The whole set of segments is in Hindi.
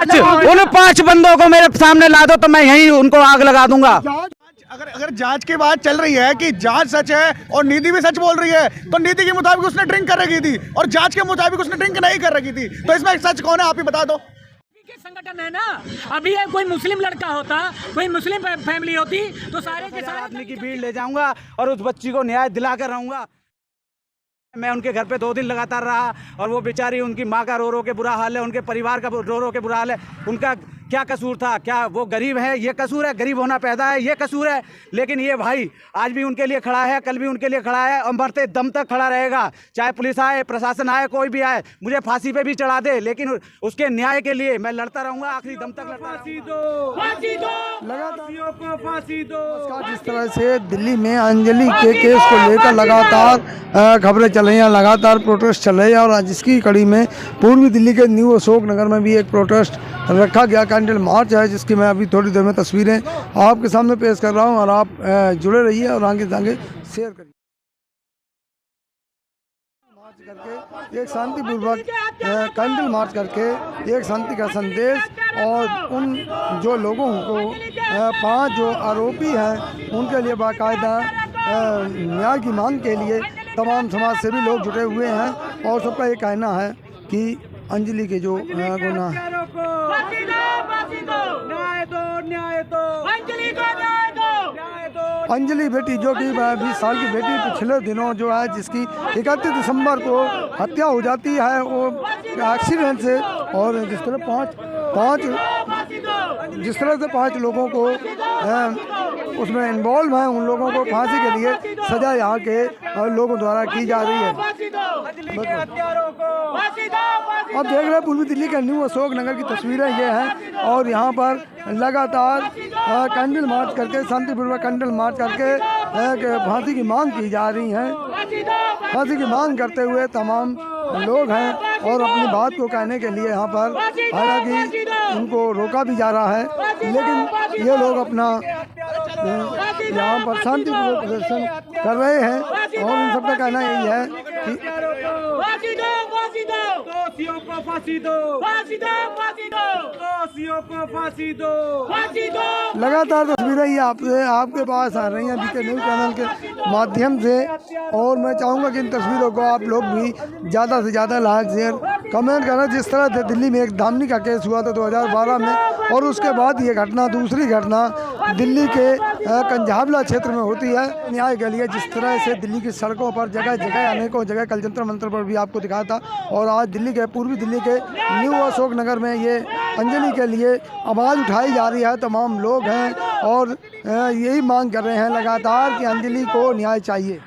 उन 5 बंदों को मेरे सामने ला दो तो मैं यहीं उनको आग लगा दूंगा। अगर जांच की बात चल रही है कि जांच सच है और नीति भी सच बोल रही है, तो नीति के मुताबिक उसने ड्रिंक कर रखी थी और जांच के मुताबिक उसने ड्रिंक नहीं कर रखी थी, तो इसमें सच कौन है आप ही बता दो। संगठन है ना, अभी ये कोई मुस्लिम लड़का होता, कोई मुस्लिम फैमिली होती तो सारे के सारे आदमी की भीड़ ले जाऊंगा और उस बच्ची को न्याय दिला कर रहूंगा। मैं उनके घर पे 2 दिन लगातार रहा और वो बेचारी, उनकी माँ का रो रो के बुरा हाल है, उनके परिवार का रो रो के बुरा हाल है। उनका क्या कसूर था? क्या वो गरीब है ये कसूर है? गरीब होना पैदा है ये कसूर है? लेकिन ये भाई आज भी उनके लिए खड़ा है, कल भी उनके लिए खड़ा है और मरते दम तक खड़ा रहेगा। चाहे पुलिस आए, प्रशासन आए, कोई भी आए, मुझे फांसी पे भी चढ़ा दे, लेकिन उसके न्याय के लिए मैं लड़ता रहूंगा, आखिरी दम तक लड़ता रहूंगा। जिस तरह से दिल्ली में अंजलि के केस को लेकर लगातार खबरें चल रही हैं, लगातार प्रोटेस्ट चल रहे हैं और जिसकी कड़ी में पूर्वी दिल्ली के न्यू अशोक नगर में भी एक प्रोटेस्ट रखा गया, कैंडल मार्च है, जिसकी मैं अभी थोड़ी देर में तस्वीरें आपके सामने पेश कर रहा हूं और आप जुड़े रहिए और आगे शेयर करिए। मार्च करके एक शांतिपूर्वक कैंडल मार्च करके एक शांति का संदेश और उन जो लोगों को 5 जो आरोपी हैं उनके लिए बाकायदा न्याय की मांग के लिए तमाम समाज सेवी लोग जुटे हुए हैं और सबका ये कहना है कि अंजलि के जो गुनाह है, अंजलि बेटी जो कि 20 साल की बेटी पिछले दिनों जो है जिसकी 31 दिसंबर को हत्या हो जाती है वो एक्सीडेंट से, और जिस तरह से 5 लोगों को उसमें इन्वॉल्व हैं, उन लोगों को फांसी के लिए सजा यहाँ के लोगों द्वारा की जा रही है। अब देख रहे हैं पूर्वी दिल्ली के न्यू अशोक नगर की तस्वीरें ये हैं और यहाँ पर लगातार कैंडल मार्च करके, शांतिपूर्वक कैंडल मार्च करके फांसी की मांग की जा रही है। फांसी की मांग करते हुए तमाम लोग हैं और अपनी बात को कहने के लिए यहाँ पर, हालांकि उनको रोका भी जा रहा है, लेकिन ये लोग अपना यहाँ पर शांतिपूर्वक प्रदर्शन कर रहे हैं और उन सबका कहना यही है कि लगातार तस्वीरें ये आपके पास आ रही हैं बीके न्यूज़ चैनल के माध्यम से, और मैं चाहूँगा कि इन तस्वीरों को आप लोग भी ज़्यादा से ज़्यादा लाइक शेयर कमेंट करना। जिस तरह से दिल्ली में एक धामनी का केस हुआ था 2012 में और उसके बाद ये घटना, दूसरी घटना दिल्ली के कंझावला क्षेत्र में होती है न्याय के लिए। जिस तरह से दिल्ली की सड़कों पर जगह जगह, अनेकों जगह, कल जंतर मंतर पर भी आपको दिखाया था, और आज दिल्ली के पूर्वी दिल्ली के न्यू अशोक नगर में ये अंजलि के लिए आवाज़ उठाई जा रही है। तमाम लोग हैं और यही मांग कर रहे हैं लगातार कि अंजलि को न्याय चाहिए।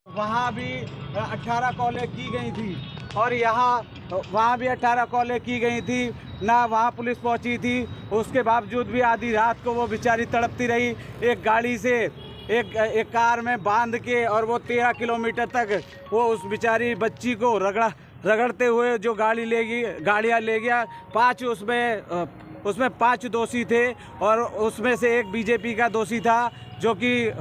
वहाँ भी 18 कॉलें की गई थी और वहाँ भी 18 कॉलें की गई थी, ना वहाँ पुलिस पहुँची थी। उसके बावजूद भी आधी रात को वो बेचारी तड़पती रही, एक गाड़ी से एक कार में बांध के, और वो 13 किलोमीटर तक वो उस बेचारी बच्ची को रगड़ते हुए जो गाड़ियाँ ले गया। 5 उसमें 5 दोषी थे और उसमें से एक बीजेपी का दोषी था, जो कि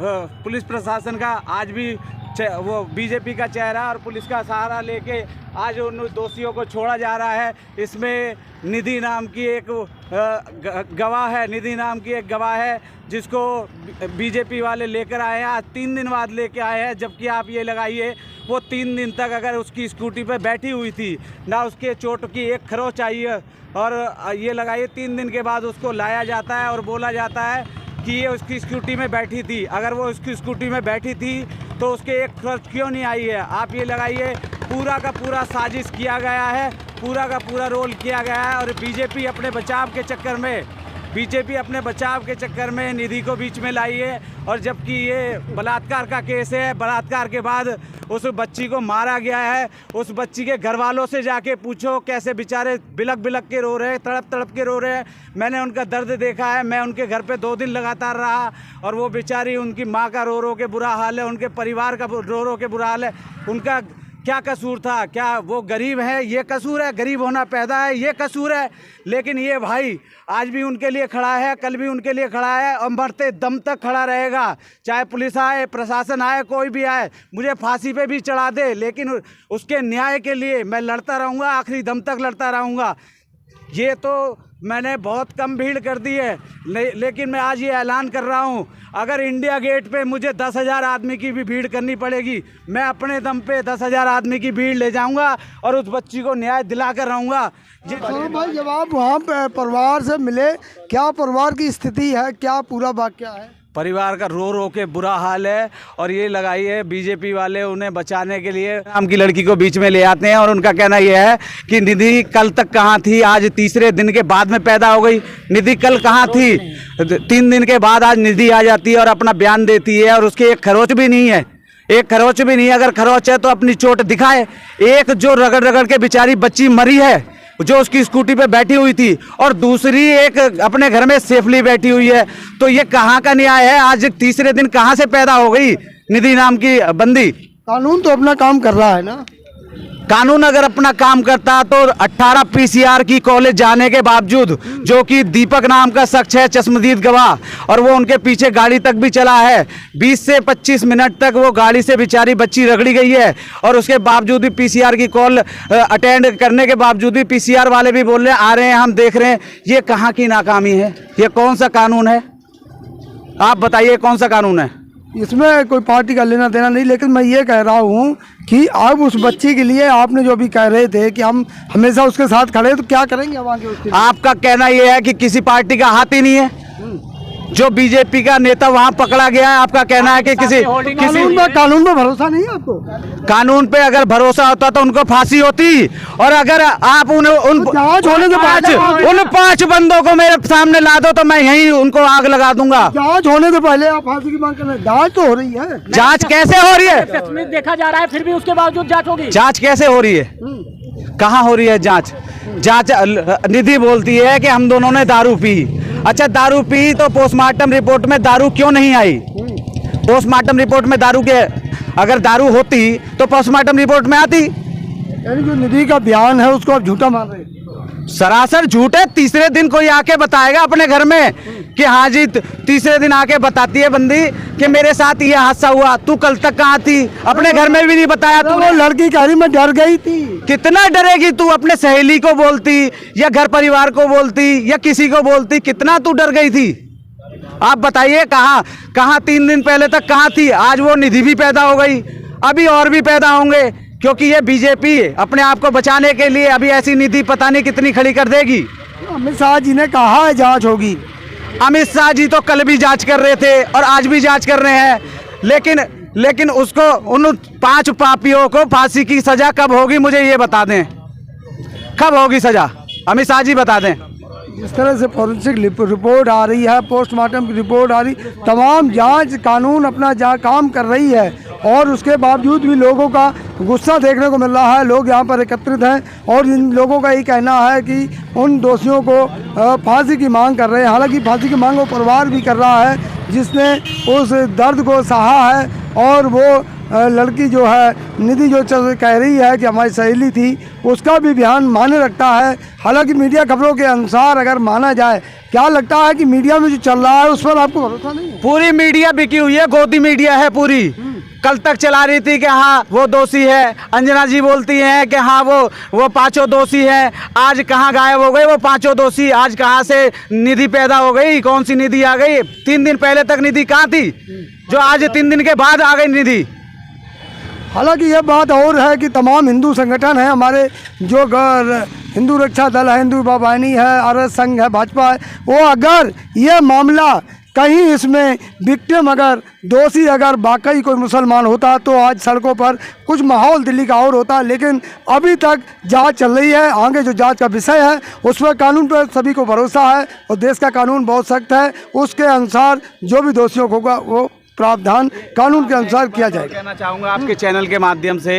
पुलिस प्रशासन का आज भी वो बीजेपी का चेहरा और पुलिस का सहारा लेके आज उन दोषियों को छोड़ा जा रहा है। इसमें निधि नाम की एक गवाह है जिसको बीजेपी वाले लेकर आए हैं। आज 3 दिन बाद लेके आए हैं, जबकि आप ये लगाइए वो 3 दिन तक अगर उसकी स्कूटी पे बैठी हुई थी, ना उसके चोट की एक खरोंच आई है, और ये लगाइए 3 दिन के बाद उसको लाया जाता है और बोला जाता है कि ये उसकी स्कूटी में बैठी थी। अगर वो उसकी स्कूटी में बैठी थी तो उसके एक खर्च क्यों नहीं आई है? आप ये लगाइए पूरा का पूरा साजिश किया गया है, पूरा का पूरा रोल किया गया है। और बीजेपी अपने बचाव के चक्कर में निधि को बीच में लाई है। और जबकि ये बलात्कार का केस है, बलात्कार के बाद उस बच्ची को मारा गया है। उस बच्ची के घर वालों से जाके पूछो कैसे बेचारे बिलक के रो रहे हैं, तड़प के रो रहे हैं। मैंने उनका दर्द देखा है, मैं उनके घर पे 2 दिन लगातार रहा और वो बेचारी, उनकी माँ का रो रो के बुरा हाल है, उनके परिवार का रो रो के बुरा हाल है। उनका क्या कसूर था? क्या वो गरीब है ये कसूर है? गरीब होना पैदा है ये कसूर है? लेकिन ये भाई आज भी उनके लिए खड़ा है, कल भी उनके लिए खड़ा है और मरते दम तक खड़ा रहेगा। चाहे पुलिस आए, प्रशासन आए, कोई भी आए, मुझे फांसी पे भी चढ़ा दे, लेकिन उसके न्याय के लिए मैं लड़ता रहूँगा, आखिरी दम तक लड़ता रहूँगा। ये तो मैंने बहुत कम भीड़ कर दी है, लेकिन मैं आज ये ऐलान कर रहा हूँ, अगर इंडिया गेट पे मुझे 10,000 आदमी की भी भीड़ करनी पड़ेगी, मैं अपने दम पे 10,000 आदमी की भीड़ ले जाऊंगा और उस बच्ची को न्याय दिला कर रहूँगा। भाई जब आप वहाँ पे परिवार से मिले, क्या परिवार की स्थिति है, क्या पूरा वाकया है? परिवार का रो रो के बुरा हाल है और ये लगाई है बीजेपी वाले उन्हें बचाने के लिए नाम की लड़की को बीच में ले आते हैं और उनका कहना यह है कि निधि कल तक कहाँ थी, आज तीसरे दिन के बाद में पैदा हो गई। निधि कल कहाँ थी? 3 दिन के बाद आज निधि आ जाती है और अपना बयान देती है और उसके एक खरोच भी नहीं है, एक खरोच भी नहीं है। अगर खरोच है तो अपनी चोट दिखाए। एक जो रगड़ रगड़ के बेचारी बच्ची मरी है जो उसकी स्कूटी पे बैठी हुई थी और दूसरी एक अपने घर में सेफली बैठी हुई है, तो ये कहाँ का न्याय है? आज तीसरे दिन कहाँ से पैदा हो गई निधि नाम की बंदी? कानून तो अपना काम कर रहा है ना। कानून अगर अपना काम करता तो 18 पीसीआर की कॉलेज जाने के बावजूद, जो कि दीपक नाम का शख्स है चश्मदीद गवाह और वो उनके पीछे गाड़ी तक भी चला है, 20 से 25 मिनट तक वो गाड़ी से बेचारी बच्ची रगड़ी गई है और उसके बावजूद भी पीसीआर की कॉल अटेंड करने के बावजूद भी पीसीआर वाले भी बोल रहे हैं आ रहे हैं, हम देख रहे हैं। ये कहाँ की नाकामी है? ये कौन सा कानून है? आप बताइए कौन सा कानून है? इसमें कोई पार्टी का लेना देना नहीं, लेकिन मैं ये कह रहा हूँ कि अब उस बच्ची के लिए आपने जो भी कह रहे थे कि हम हमेशा उसके साथ खड़े, तो क्या करेंगे अब आगे उसके लिए? आपका कहना यह है कि किसी पार्टी का हाथ ही नहीं है, जो बीजेपी का नेता वहां पकड़ा गया है, आपका कहना है कि किसी कानून पे भरोसा नहीं है आपको? कानून पे अगर भरोसा होता तो उनको फांसी होती। और अगर आप उन 5 बंदों को मेरे सामने ला दो तो मैं यहीं उनको आग लगा दूंगा। जांच होने से पहले आप फांसी की मांग कर रहे हैं? जांच तो हो रही है। जांच कैसे हो रही है? देखा जा रहा है, फिर भी उसके बावजूद जांच होगी। जांच कैसे हो रही है? कहाँ हो रही है जांच? निधि बोलती है कि हम दोनों ने दारू पी। अच्छा, दारू पी तो पोस्टमार्टम रिपोर्ट में दारू क्यों नहीं आई? पोस्टमार्टम रिपोर्ट में दारू के अगर दारू होती तो पोस्टमार्टम रिपोर्ट में आती। यानी जो निधि का बयान है उसको आप झूठा मान रहे हैं? सरासर झूठ है। तीसरे दिन कोई आके बताएगा अपने घर में कि हाँ जी, तीसरे दिन आके बताती है बंदी कि मेरे साथ ये हादसा हुआ। तू कल तक कहाँ थी? अपने घर में भी नहीं बताया तू। वो लड़की कह रही मैं डर गई थी। कितना डरेगी तू? अपने सहेली को बोलती या घर परिवार को बोलती या किसी को बोलती? कितना तू डर गई थी? आप बताइए कहाँ 3 दिन पहले तक कहाँ थी? आज वो निधि भी पैदा हो गई, अभी और भी पैदा होंगे, क्योंकि ये बीजेपी अपने आप को बचाने के लिए अभी ऐसी निधि पता नहीं कितनी खड़ी कर देगी। अमित शाह जी ने कहा है जांच होगी। अमित शाह जी तो कल भी जांच कर रहे थे और आज भी जांच कर रहे हैं, लेकिन उसको उन 5 पापियों को फांसी की सजा कब होगी मुझे ये बता दें। कब होगी सजा? अमित शाह जी बता दें। जिस तरह से फॉरेंसिक रिपोर्ट आ रही है, पोस्टमार्टम की रिपोर्ट आ रही, तमाम जांच कानून अपना काम कर रही है और उसके बावजूद भी लोगों का गुस्सा देखने को मिल रहा है। लोग यहाँ पर एकत्रित हैं और इन लोगों का ये कहना है कि उन दोषियों को फांसी की मांग कर रहे हैं। हालांकि फांसी की मांग वो परिवार भी कर रहा है जिसने उस दर्द को सहा है और वो लड़की जो है निधि जो कह रही है कि हमारी सहेली थी, उसका भी बयान माने रखता है। हालांकि मीडिया खबरों के अनुसार अगर माना जाए, क्या लगता है कि मीडिया में जो चल रहा है उस पर आपको भरोसा नहीं है? पूरी मीडिया बिकी हुई है, गोदी मीडिया है पूरी। कल तक चला रही थी कि हाँ वो दोषी है, अंजना जी बोलती हैं कि हाँ वो 5 दोषी हैं। आज कहाँ गायब हो गए वो 5 दोषी? आज कहाँ से निधि पैदा हो गई? कौन सी निधि आ गई? 3 दिन पहले तक निधि कहाँ थी जो आज 3 दिन के बाद आ गई निधि? हालांकि यह बात और है कि तमाम हिंदू संगठन हैं हमारे, जो हिंदू रक्षा दल है, हिंदू बाबानी है, आरएस संघ है, भाजपा है, वो अगर ये मामला कहीं इसमें विक्टिम अगर दोषी अगर वाकई कोई मुसलमान होता तो आज सड़कों पर कुछ माहौल दिल्ली का और होता। लेकिन अभी तक जांच चल रही है, आगे जो जांच का विषय है उस पर कानून पर सभी को भरोसा है और देश का कानून बहुत सख्त है। उसके अनुसार जो भी दोषियों को होगा वो प्रावधान कानून के अनुसार किया जाएगा। कहना चाहूँगा आपके चैनल के माध्यम से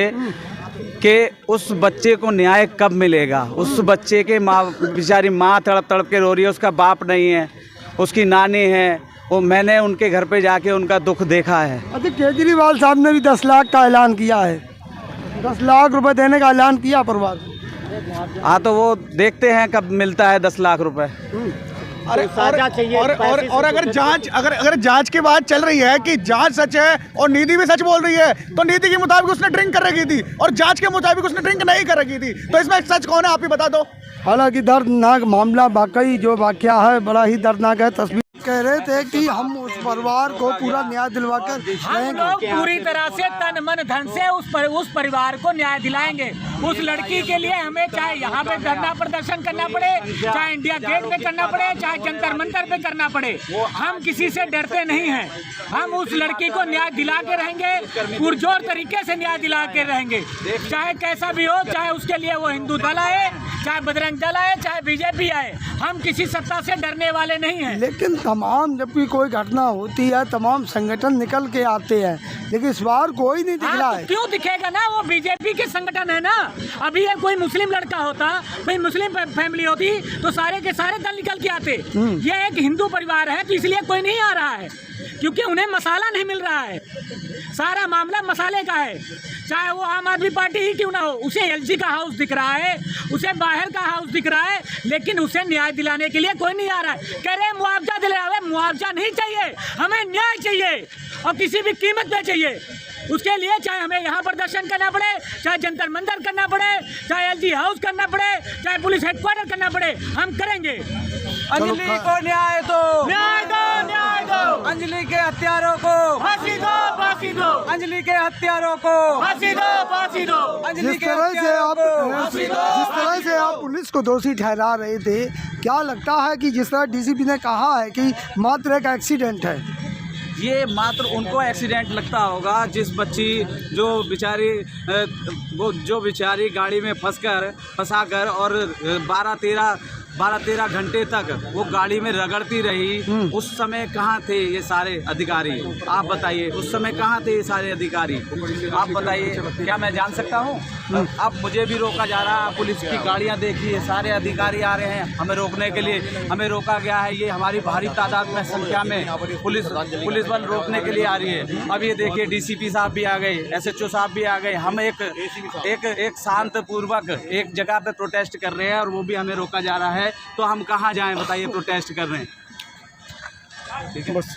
कि उस बच्चे को न्याय कब मिलेगा? उस बच्चे के बेचारी माँ तड़प तड़प के रो रही है, उसका बाप नहीं है, उसकी नानी है। वो मैंने उनके घर पे जाके उनका दुख देखा है। अच्छा, केजरीवाल साहब ने भी 10 लाख का ऐलान किया है। 10 लाख रुपए देने का ऐलान किया परिवार को। हाँ तो वो देखते हैं कब मिलता है 10 लाख रुपए। अरे और अगर जांच की बात चल रही है कि जांच सच है और नीति भी सच बोल रही है, तो नीति के मुताबिक उसने ड्रिंक कर रखी थी और जांच के मुताबिक उसने ड्रिंक नहीं कर रखी थी, तो इसमें सच कौन है आप ही बता दो। हालांकि दर्दनाक मामला, वाकई जो वाकया है बड़ा ही दर्दनाक है। तस्वीर कह रहे थे कि हम उस परिवार को पूरा न्याय दिलवाकर हम लोग पूरी तरह से तन मन धन से उस परिवार को न्याय दिलाएंगे। उस लड़की के लिए हमें चाहे यहाँ पे धरना प्रदर्शन करना पड़े, चाहे इंडिया गेट पे करना पड़े, चाहे जंतर मंतर पे करना पड़े, हम किसी से डरते नहीं हैं। हम उस लड़की को न्याय दिला के रहेंगे, पुरजोर तरीके से न्याय दिला के रहेंगे, चाहे कैसा भी हो, चाहे उसके लिए वो हिंदू दल आए, चाहे बजरंग दल आए, चाहे बीजेपी आए, हम किसी सत्ता से डरने वाले नहीं हैं। लेकिन तमाम जब भी कोई घटना होती है तमाम संगठन निकल के आते हैं, लेकिन इस बार कोई नहीं दिख रहा है। क्यों दिखेगा ना, वो बीजेपी के संगठन है ना। अभी ये कोई मुस्लिम लड़का होता, कोई मुस्लिम फैमिली होती तो सारे के सारे दल निकल के आते। ये एक हिंदू परिवार है तो इसलिए कोई नहीं आ रहा है, क्योंकि उन्हें मसाला नहीं मिल रहा है। सारा मामला मसाले का है, चाहे वो आम आदमी पार्टी ही क्यों ना हो। उसे एलजी का हाउस दिख रहा है, उसे बाहर का हाउस दिख रहा है, लेकिन उसे न्याय दिलाने के लिए कोई नहीं आ रहा है। कह रहे मुआवजा दिलावे, मुआवजा नहीं चाहिए, हमें न्याय चाहिए और किसी भी कीमत पे चाहिए। उसके लिए चाहे हमें यहाँ प्रदर्शन करना पड़े, चाहे जंतर मंतर करना पड़े, चाहे एलजी हाउस करना पड़े, चाहे पुलिस हेडक्वार्टर करना पड़े, हम करेंगे। अंजलि को न्याय दो, न्याय दो, न्याय दो। अंजलि के हत्यारों को फांसी दो, फांसी दो। अंजलि के हत्यारों को फांसी दो, फांसी दो। अंजलि जिस के तरह से हत्यारों को जिस तरह से आप पुलिस को दोषी ठहरा रहे थे, क्या लगता है कि जिस तरह डीसीपी ने कहा है कि मात्र एक एक्सीडेंट है, ये मात्र उनको एक्सीडेंट लगता होगा जिस बच्ची जो बेचारी गाड़ी में फंसाकर और 12-13 घंटे तक वो गाड़ी में रगड़ती रही। उस समय कहाँ थे ये सारे अधिकारी? आप बताइए, उस समय कहाँ थे ये सारे अधिकारी? आप बताइए, क्या मैं जान सकता हूँ? अब मुझे भी रोका जा रहा है, पुलिस की गाड़ियाँ देखिए, सारे अधिकारी आ रहे हैं हमें रोकने के लिए। हमें रोका गया है, ये हमारी भारी तादाद में संख्या में पुलिस बल रोकने के लिए आ रही है। अब ये देखिए डीसीपी साहब भी आ गए, एसएचओ साहब भी आ गए। हम एक शांत पूर्वक एक जगह पे प्रोटेस्ट कर रहे हैं और वो भी हमें रोका जा रहा है, तो हम कहाँ जाएं बताइए? प्रोटेस्ट कर रहे हैं, ठीक है बस।